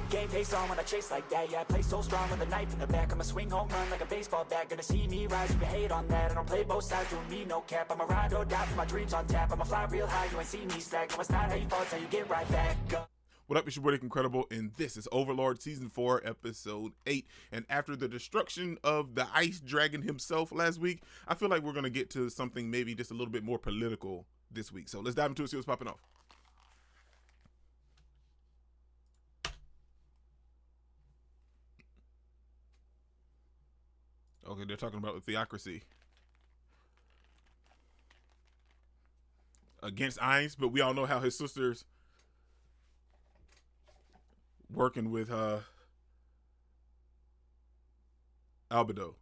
Game face on when I chase like that. Yeah, I play so strong with a knife in the back. I'ma swing home run like a baseball bat. Gonna see me rise, you can hate on that. I don't play both sides, doing me no cap. I'ma ride or die for my dreams on tap. I'ma fly real high, you ain't see me slack. No, it's not how you fall, it's how you get right back up. What up, it's your boy NickIncredible, and this is Overlord Season 4, Episode 8. And after the destruction of the Ice Dragon himself last week, I feel like we're going to get to something maybe just a little bit more political this week. So let's dive into it, see what's popping off. Okay, they're talking about the theocracy against Ainz, but we all know how his sister's working with Albedo.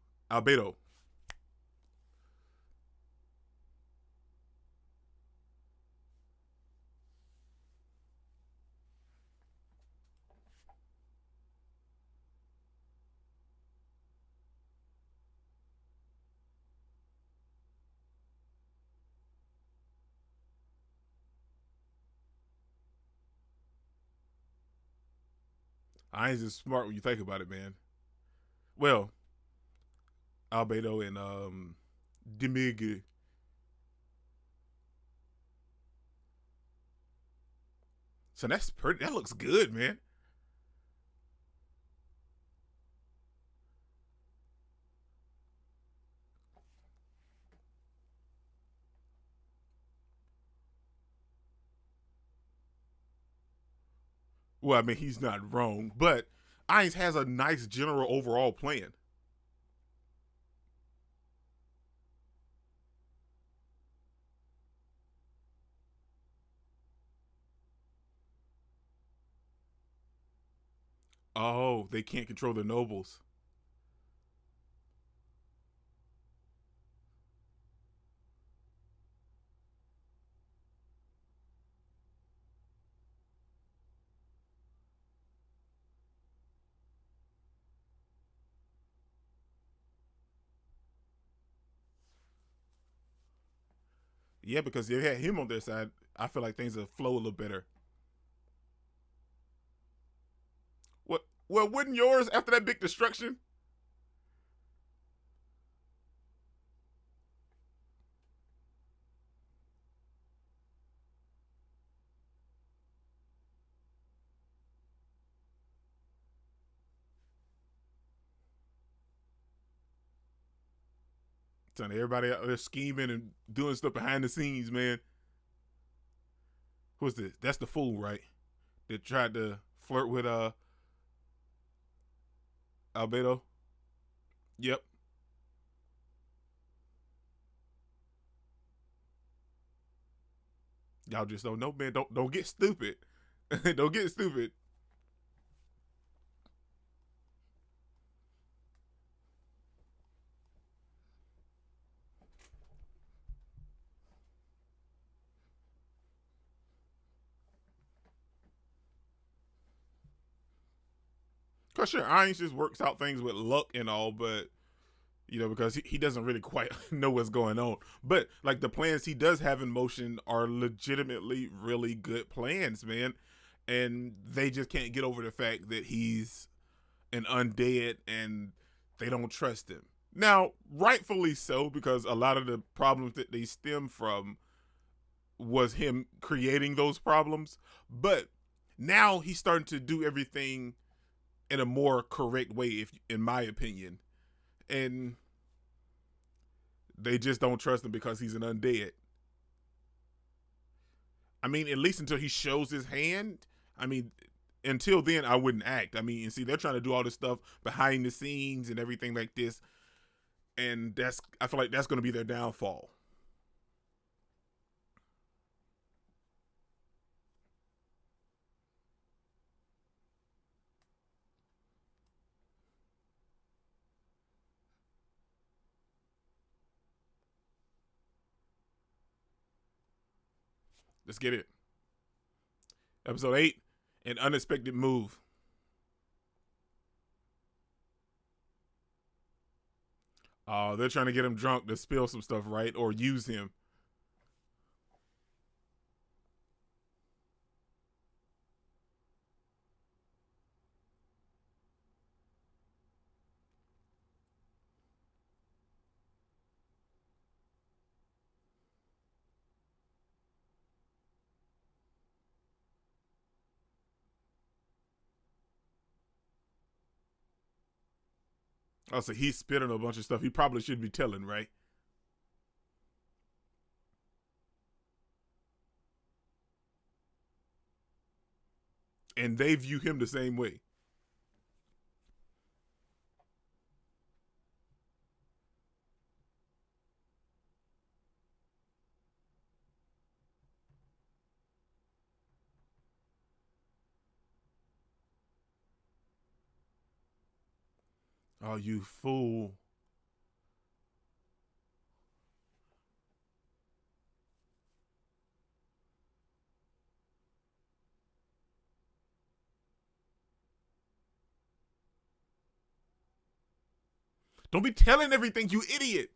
Ainz is smart when you think about it, man. Well, Albedo and Dimig. So that's pretty. That looks good, man. Well, I mean, he's not wrong, but Ainz has a nice general overall plan. Oh, they can't control the nobles. Yeah, because they had him on their side, I feel like things would flow a little better. What? Well, wouldn't yours after that big destruction? Son, everybody out there scheming and doing stuff behind the scenes, man. Who's this? That's the fool, right? That tried to flirt with Albedo. Yep. Y'all just don't know, man. Don't get stupid. Don't get stupid. Cause sure, Ainz just works out things with luck and all, but you know, because he doesn't really quite know what's going on. But like the plans he does have in motion are legitimately really good plans, man. And they just can't get over the fact that he's an undead and they don't trust him. Now, rightfully so, because a lot of the problems that they stem from was him creating those problems. But now he's starting to do everything in a more correct way, if in my opinion. And they just don't trust him because he's an undead. I mean, at least until he shows his hand. I mean, until then, I wouldn't act. I mean, and see, they're trying to do all this stuff behind the scenes and everything like this. And I feel like that's going to be their downfall. Let's get it. Episode 8, An Unexpected Move. They're trying to get him drunk to spill some stuff, right? Or use him. Oh, so he spit on a bunch of stuff he probably should be telling, right? And they view him the same way. Oh, you fool. Don't be telling everything, you idiot.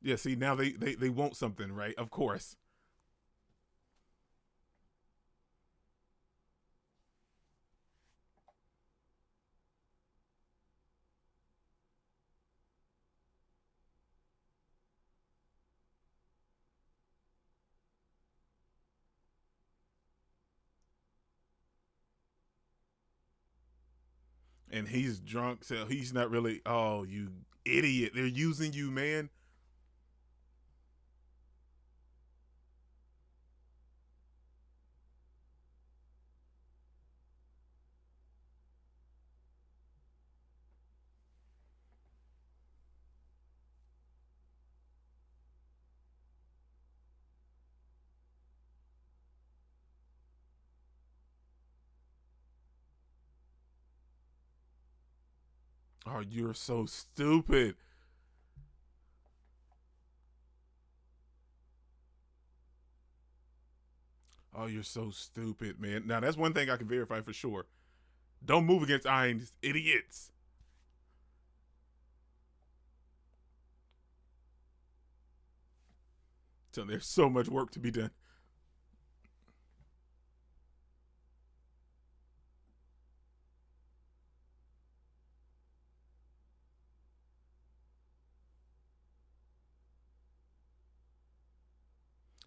Yeah, see, now they want something, right? Of course. And he's drunk, so he's not really. Oh, you idiot! They're using you, man. Oh, you're so stupid. Oh, you're so stupid, man. Now that's one thing I can verify for sure. Don't move against Ain's idiots. So there's so much work to be done.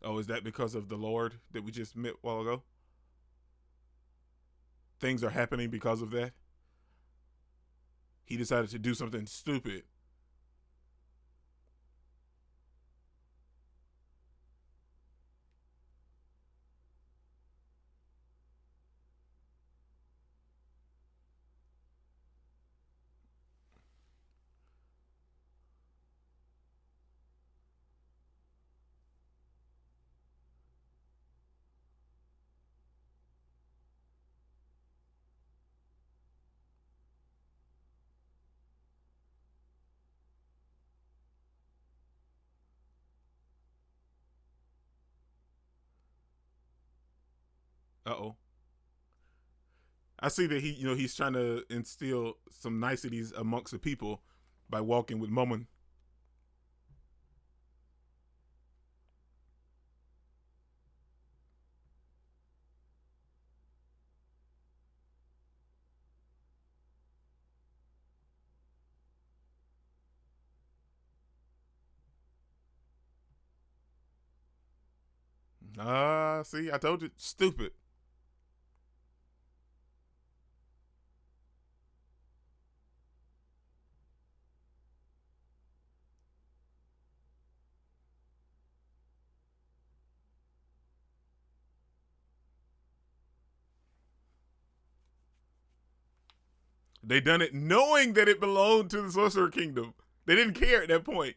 Oh, is that because of the Lord that we just met a while ago? Things are happening because of that. He decided to do something stupid. Uh oh. I see that he's trying to instill some niceties amongst the people by walking with Momon. See, I told you, stupid. They done it knowing that it belonged to the Sorcerer Kingdom. They didn't care at that point.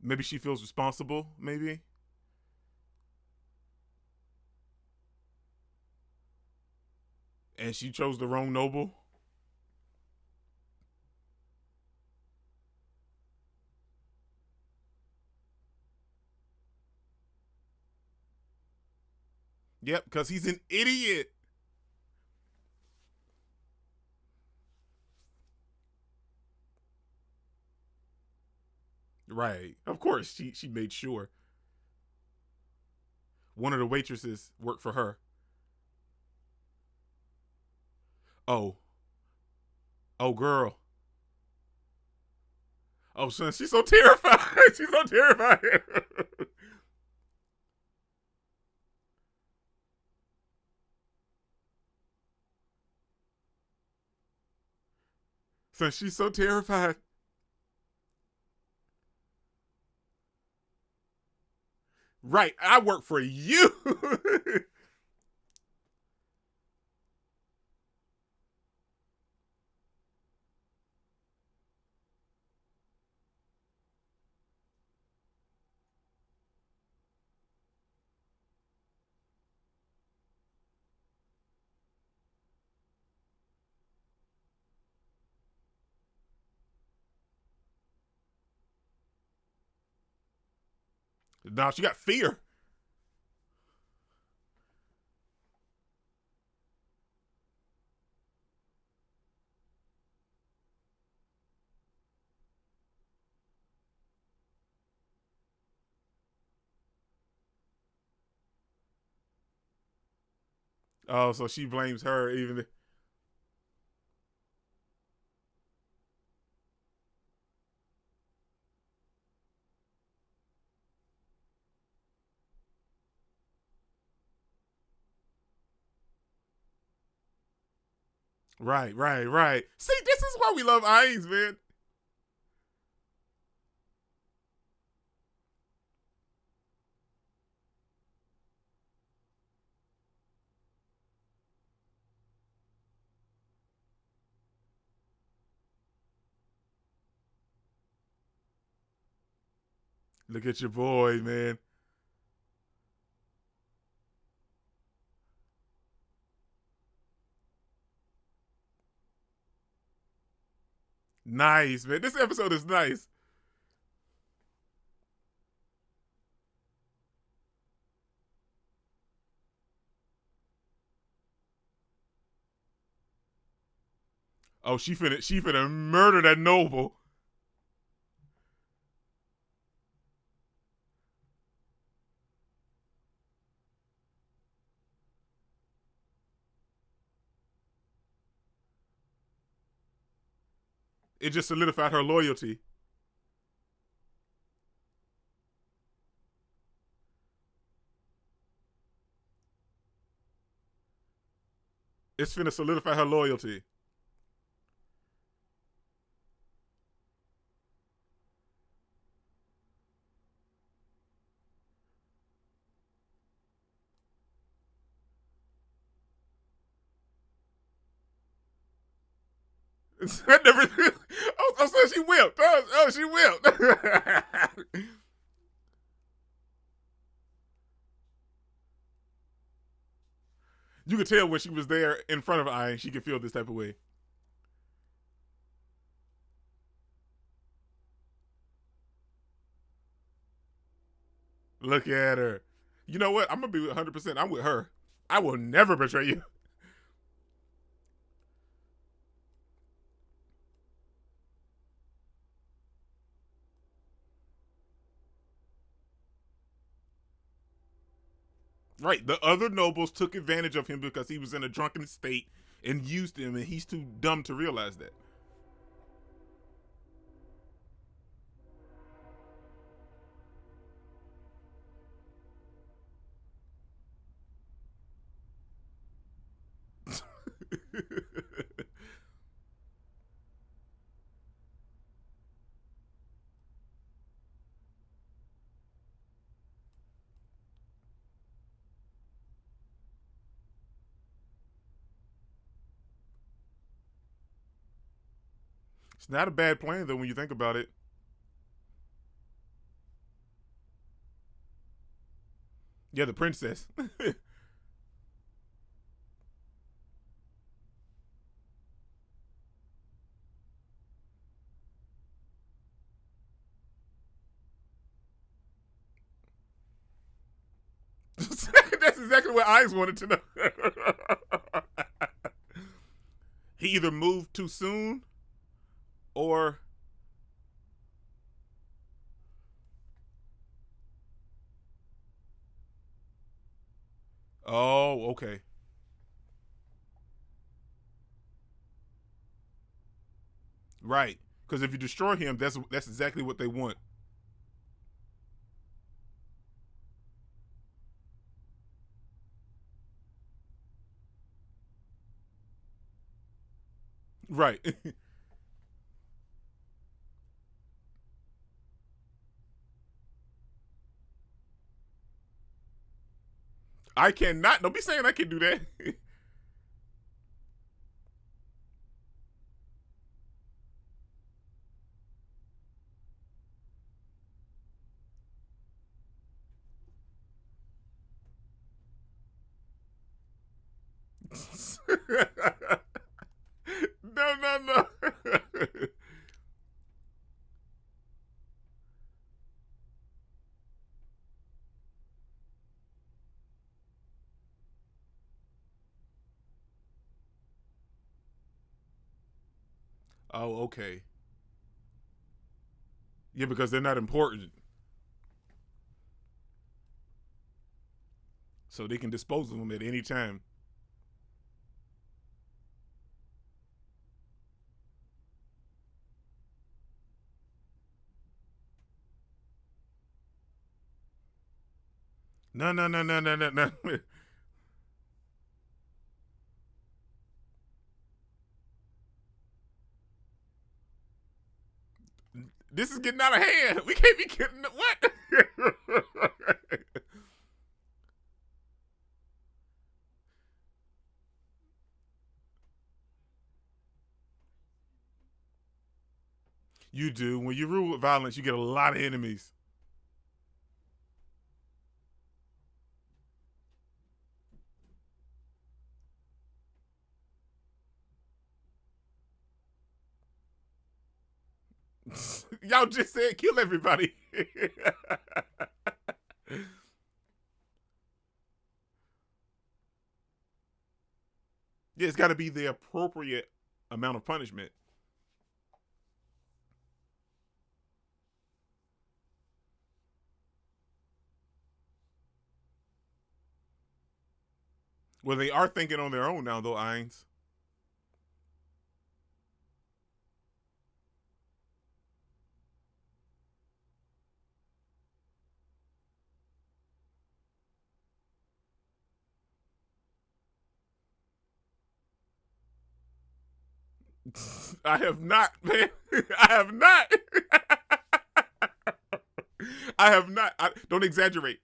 Maybe she feels responsible. Maybe. And she chose the wrong noble. Yep, because he's an idiot. Right. Of course, she made sure. One of the waitresses worked for her. Oh. Oh, girl. Oh, son, she's so terrified. She's so terrified. Son, she's so terrified. Right. I work for you. Nah, she got fear. Oh, so she blames her even. Right, right, right. See, this is why we love Ainz, man. Look at your boy, man. Nice, man. This episode is nice. Oh, she finna murder that noble. It just solidified her loyalty. It's finna solidify her loyalty. I never. Oh, so she will. Oh, she will. You could tell when she was there in front of Ainz, she could feel this type of way. Look at her. You know what? I'm gonna be 100%. I'm with her. I will never betray you. Right. The other nobles took advantage of him because he was in a drunken state and used him, and he's too dumb to realize that. It's not a bad plan though when you think about it. Yeah, the princess. exactly what Eyes wanted to know. He either moved too soon or oh, okay. Right. Because if you destroy him, that's exactly what they want. Right. I cannot. Don't be saying I can do that. No, no, no. Oh, okay. Yeah, because they're not important. So they can dispose of them at any time. No, no, no, no, no, no, no. This is getting out of hand. We can't be getting what? You do. When you rule with violence, you get a lot of enemies. Y'all just said kill everybody. Yeah, it's got to be the appropriate amount of punishment. Well, they are thinking on their own now, though, Ainz. I have not, man. I have not. I have not. Don't exaggerate.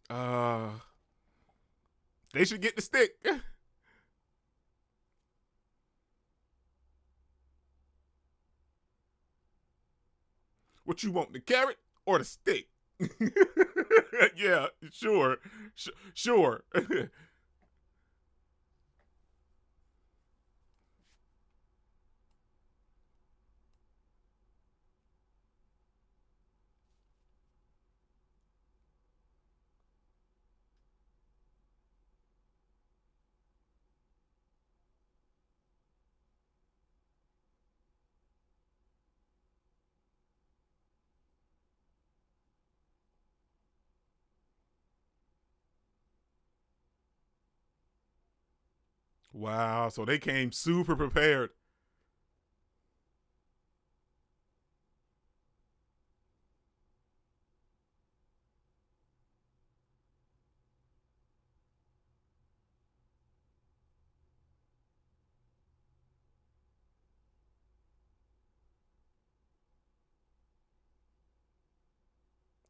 Uh, they should get the stick. What you want, the carrot or the stick? Yeah, sure, sure. Wow, so they came super prepared.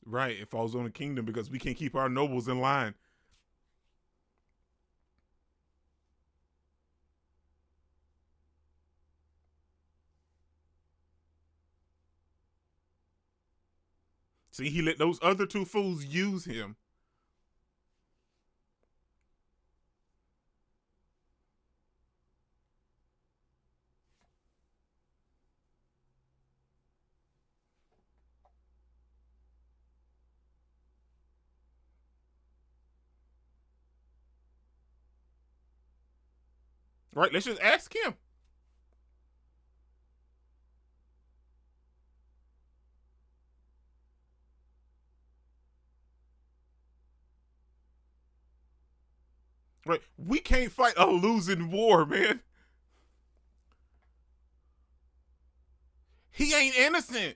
Right, it falls on the kingdom because we can't keep our nobles in line. See, he let those other two fools use him. Right? Let's just ask him. Right? We can't fight a losing war, man. He ain't innocent.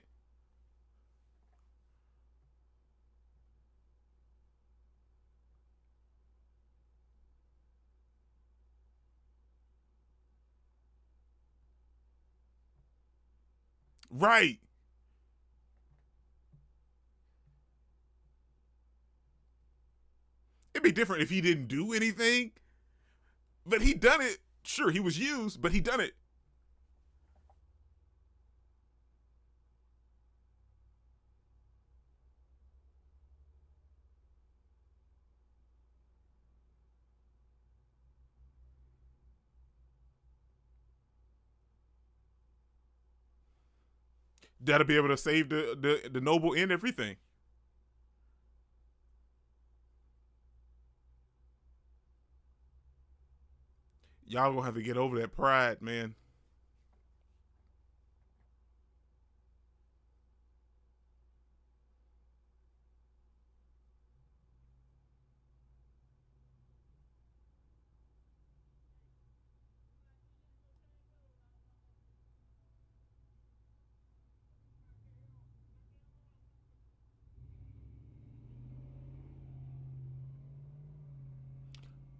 Right. It'd be different if he didn't do anything, but he done it. Sure, he was used, but he done it. That'll be able to save the noble and everything. Y'all gonna have to get over that pride, man.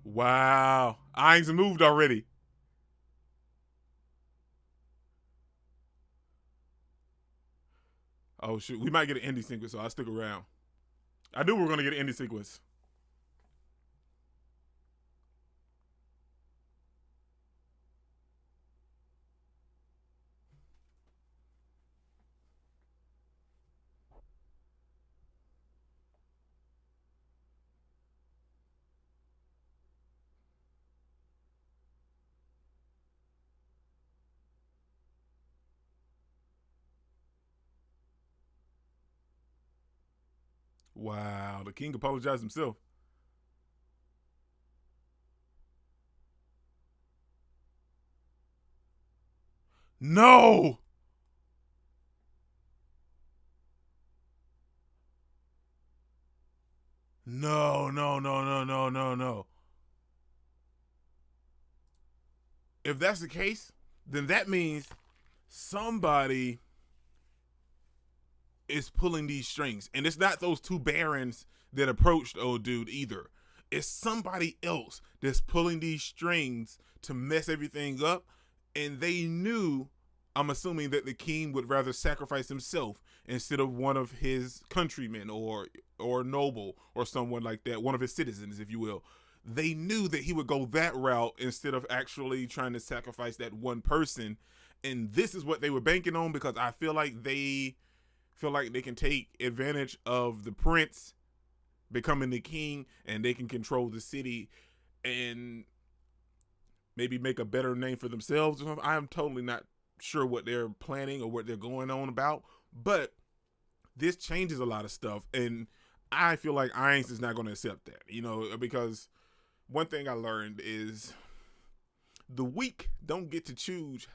Wow. Irons moved already. Oh shoot. We might get an ending sequence, so I'll stick around. I knew we were gonna get an ending sequence. Wow. The king apologized himself. No. No, no, no, no, no, no, no. If that's the case, then that means somebody is pulling these strings. And it's not those two barons that approached old dude either. It's somebody else that's pulling these strings to mess everything up. And they knew, I'm assuming, that the king would rather sacrifice himself instead of one of his countrymen or noble or someone like that, one of his citizens, if you will. They knew that he would go that route instead of actually trying to sacrifice that one person. And this is what they were banking on, because I feel like they can take advantage of the prince becoming the king, and they can control the city and maybe make a better name for themselves. I'm totally not sure what they're planning or what they're going on about, but this changes a lot of stuff, and I feel like Irons is not going to accept that, because one thing I learned is the weak don't get to choose.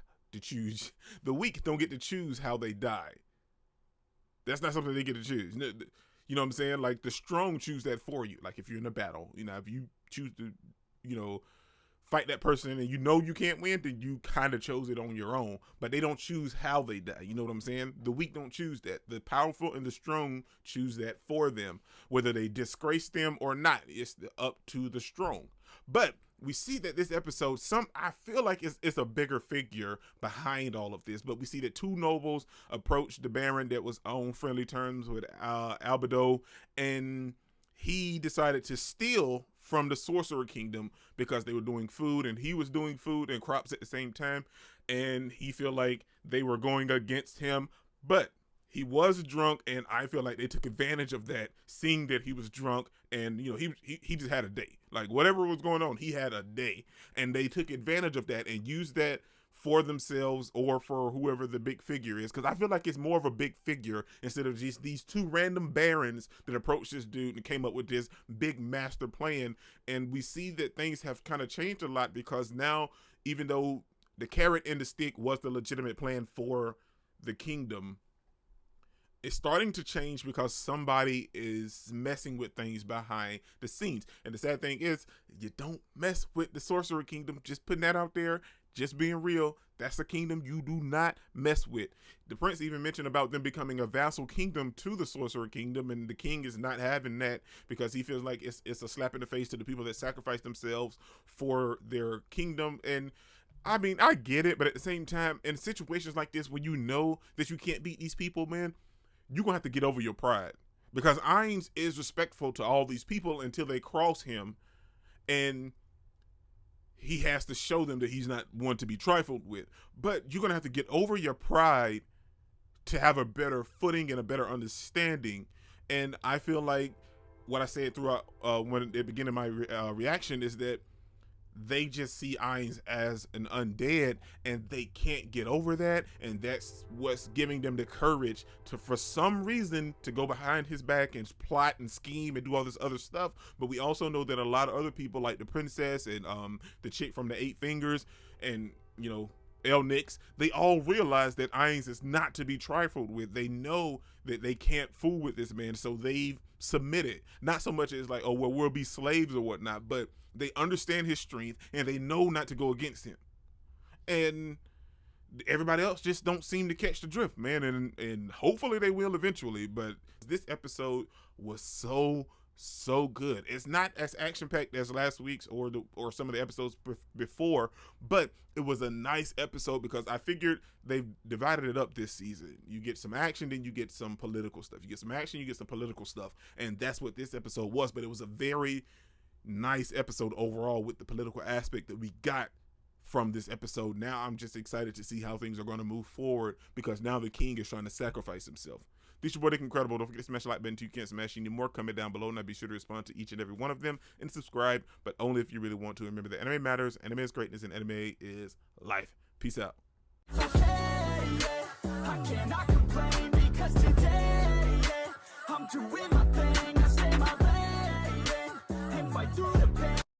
The weak don't get to choose how they die. That's not something they get to choose. You know what I'm saying? Like, the strong choose that for you. Like, if you're in a battle, if you choose to, fight that person and you can't win, then you kind of chose it on your own. But they don't choose how they die. You know what I'm saying? The weak don't choose that. The powerful and the strong choose that for them. Whether they disgrace them or not, it's up to the strong. But we see that this episode, I feel like it's a bigger figure behind all of this. But we see that two nobles approached the Baron that was on friendly terms with Albedo, and he decided to steal from the Sorcerer Kingdom because they were doing food, and he was doing food and crops at the same time, and he felt like they were going against him. But he was drunk, and I feel like they took advantage of that, seeing that he was drunk, and he just had a day. Like whatever was going on, he had a day, and they took advantage of that and used that for themselves or for whoever the big figure is. Because I feel like it's more of a big figure instead of just these two random barons that approached this dude and came up with this big master plan. And we see that things have kind of changed a lot, because now, even though the carrot and the stick was the legitimate plan for the kingdom, it's starting to change because somebody is messing with things behind the scenes. And the sad thing is, you don't mess with the Sorcerer Kingdom. Just putting that out there, just being real. That's a kingdom you do not mess with. The prince even mentioned about them becoming a vassal kingdom to the Sorcerer Kingdom, and the king is not having that because he feels like it's a slap in the face to the people that sacrifice themselves for their kingdom. And I mean, I get it, but at the same time, in situations like this, when you know that you can't beat these people, man, you're going to have to get over your pride, because Ainz is respectful to all these people until they cross him, and he has to show them that he's not one to be trifled with. But you're going to have to get over your pride to have a better footing and a better understanding. And I feel like what I said throughout when at the beginning of my reaction is that they just see Ainz as an undead, and they can't get over that, and that's what's giving them the courage to, for some reason, to go behind his back and plot and scheme and do all this other stuff. But we also know that a lot of other people, like the princess and the chick from the Eight Fingers, and El Nix, they all realize that Ainz is not to be trifled with. They know that they can't fool with this man, so they've submitted. Not so much as like, oh well, we'll be slaves or whatnot, but they understand his strength and they know not to go against him. And everybody else just don't seem to catch the drift, man. And hopefully they will eventually. But this episode was so good. It's not as action-packed as last week's or some of the episodes before, but it was a nice episode because I figured they've divided it up this season. You get some action, then you get some political stuff. You get some action, you get some political stuff. And that's what this episode was. But it was a very nice episode overall with the political aspect that we got from this episode. Now I'm just excited to see how things are going to move forward, because now the king is trying to sacrifice himself. This is your boy NickIncredible. Don't forget to smash the like button so you can't smash any more. Comment down below and I'll be sure to respond to each and every one of them, and subscribe, but only if you really want to. Remember that anime matters, anime is greatness, and anime is life. Peace out. I cannot complain because today, I'm doing